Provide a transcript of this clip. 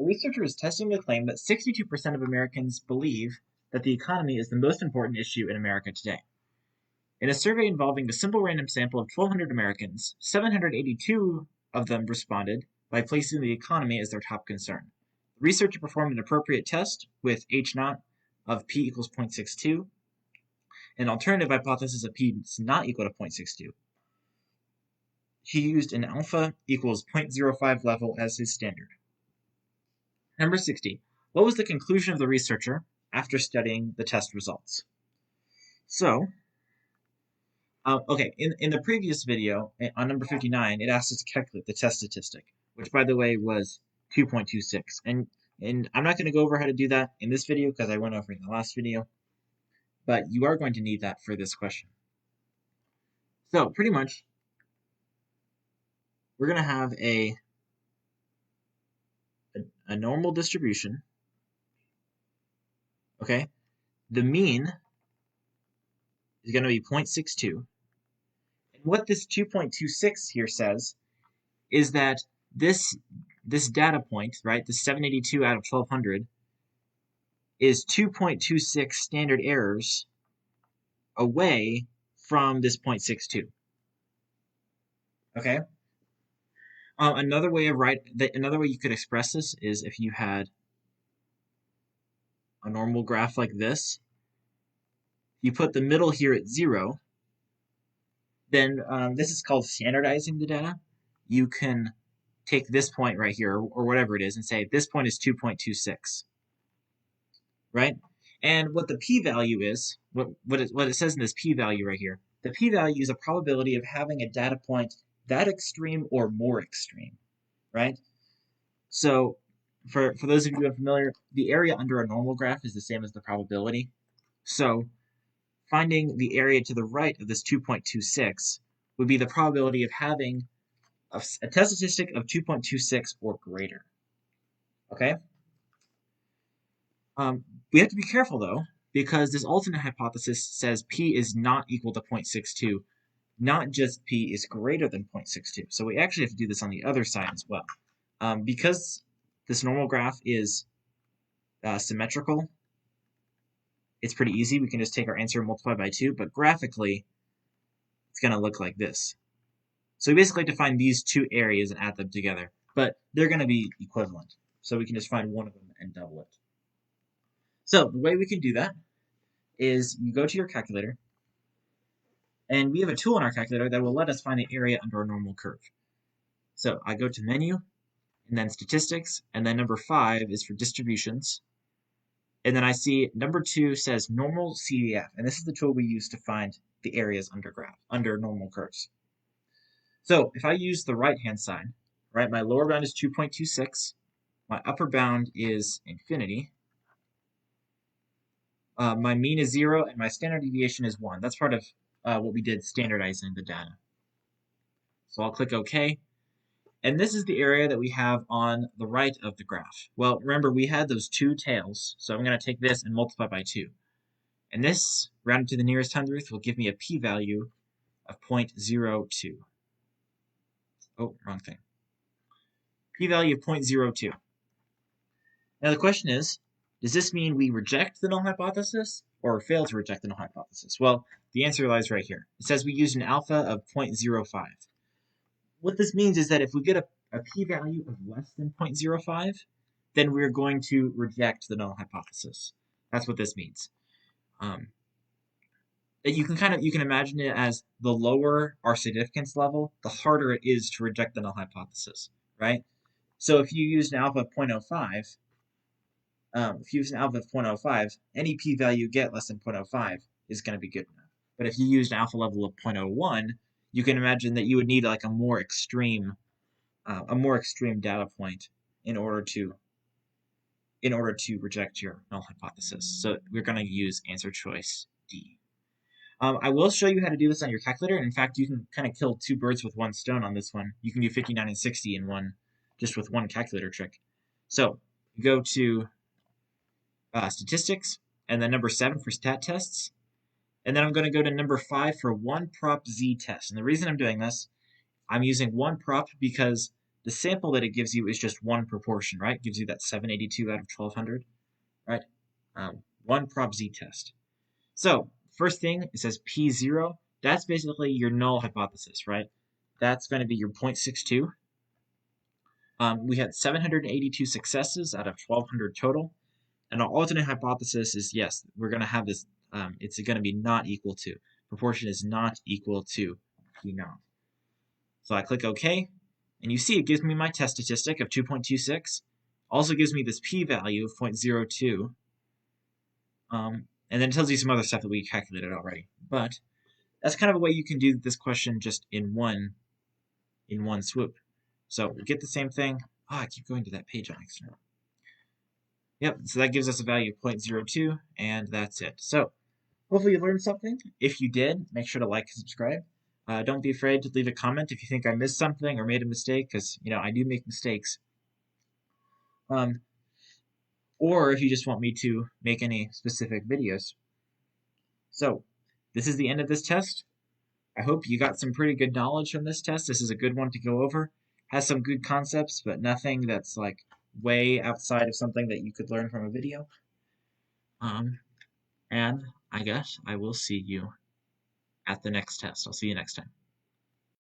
A researcher is testing the claim that 62% of Americans believe that the economy is the most important issue in America today. In a survey involving a simple random sample of 1,200 Americans, 782 of them responded by placing the economy as their top concern. The researcher performed an appropriate test with H0 of p equals 0.62, an alternative hypothesis of p is not equal to 0.62. He used an alpha equals 0.05 level as his standard. Number 60. What was the conclusion of the researcher after studying the test results? So, in the previous video, on number 59, it asked us to calculate the test statistic, which, by the way, was 2.26. And I'm not going to go over how to do that in this video because I went over it in the last video, but you are going to need that for this question. So, pretty much, we're going to have a normal distribution, okay? The mean is going to be 0.62. And what this 2.26 here says is that this data point, right, the 782 out of 1,200, is 2.26 standard errors away from this 0.62. Okay? Another way you could express this is if you had a normal graph like this. You put the middle here at 0, then this is called standardizing the data. You can take this point right here, or whatever it is, and say this point is 2.26, right? And what the p-value is, what it says in this p-value right here, the p-value is a probability of having a data point that extreme or more extreme, right? So for those of you who are familiar, the area under a normal graph is the same as the probability. So finding the area to the right of this 2.26 would be the probability of having a test statistic of 2.26 or greater. Okay? We have to be careful, though, because this alternate hypothesis says p is not equal to 0.62, not just p is greater than 0.62. So we actually have to do this on the other side as well. Because this normal graph is symmetrical, it's pretty easy. We can just take our answer and multiply by 2, but graphically, it's going to look like this. So we basically have to find these two areas and add them together, but they're going to be equivalent. So we can just find one of them and double it. So the way we can do that is you go to your calculator, and we have a tool in our calculator that will let us find the area under a normal curve. So I go to Menu, and then Statistics, and then number 5 is for Distributions. And then I see number 2 says Normal CDF, and this is the tool we use to find the areas under normal curves. So if I use the right-hand side, right, my lower bound is 2.26, my upper bound is infinity, my mean is 0, and my standard deviation is 1. That's part of what we did standardizing the data. So I'll click OK. And this is the area that we have on the right of the graph. Well, remember, we had those two tails, so I'm going to take this and multiply by 2. And this, rounded to the nearest hundredth, will give me a p-value of 0.02. Oh, wrong thing. P-value of 0.02. Now the question is, does this mean we reject the null hypothesis or fail to reject the null hypothesis? Well, the answer lies right here. It says we used an alpha of 0.05. What this means is that if we get a p-value of less than 0.05, then we're going to reject the null hypothesis. That's what this means. You can imagine it as the lower our significance level, the harder it is to reject the null hypothesis, right? So if you use an alpha of 0.05, any p-value you get less than 0.05 is going to be good enough. But if you used an alpha level of 0.01, you can imagine that you would need like a more extreme data point in order to reject your null hypothesis. So we're going to use answer choice D. I will show you how to do this on your calculator. In fact, you can kind of kill two birds with one stone on this one. You can do 59 and 60 in just with one calculator trick. So you go to statistics, and then number 7 for stat tests. And then I'm going to go to number 5 for one prop z test. And the reason I'm doing this, I'm using one prop because the sample that it gives you is just one proportion, right? It gives you that 782 out of 1200, right? One Prop Z test. So first thing, it says P0. That's basically your null hypothesis, right? That's going to be your 0.62. We had 782 successes out of 1200 total. And our alternate hypothesis is, yes, we're going to have this, it's going to be not equal to. Proportion is not equal to P naught. So I click OK, and you see it gives me my test statistic of 2.26. Also gives me this p-value of 0.02. And then it tells you some other stuff that we calculated already. But that's kind of a way you can do this question just in one swoop. So we get the same thing. Oh, I keep going to that page on accident. Yep, so that gives us a value of 0.02, and that's it. So hopefully you learned something. If you did, make sure to like and subscribe. Don't be afraid to leave a comment if you think I missed something or made a mistake, because I do make mistakes. Or if you just want me to make any specific videos. So this is the end of this test. I hope you got some pretty good knowledge from this test. This is a good one to go over. Has some good concepts, but nothing that's like way outside of something that you could learn from a video. And I guess I will see you at the next test. I'll see you next time.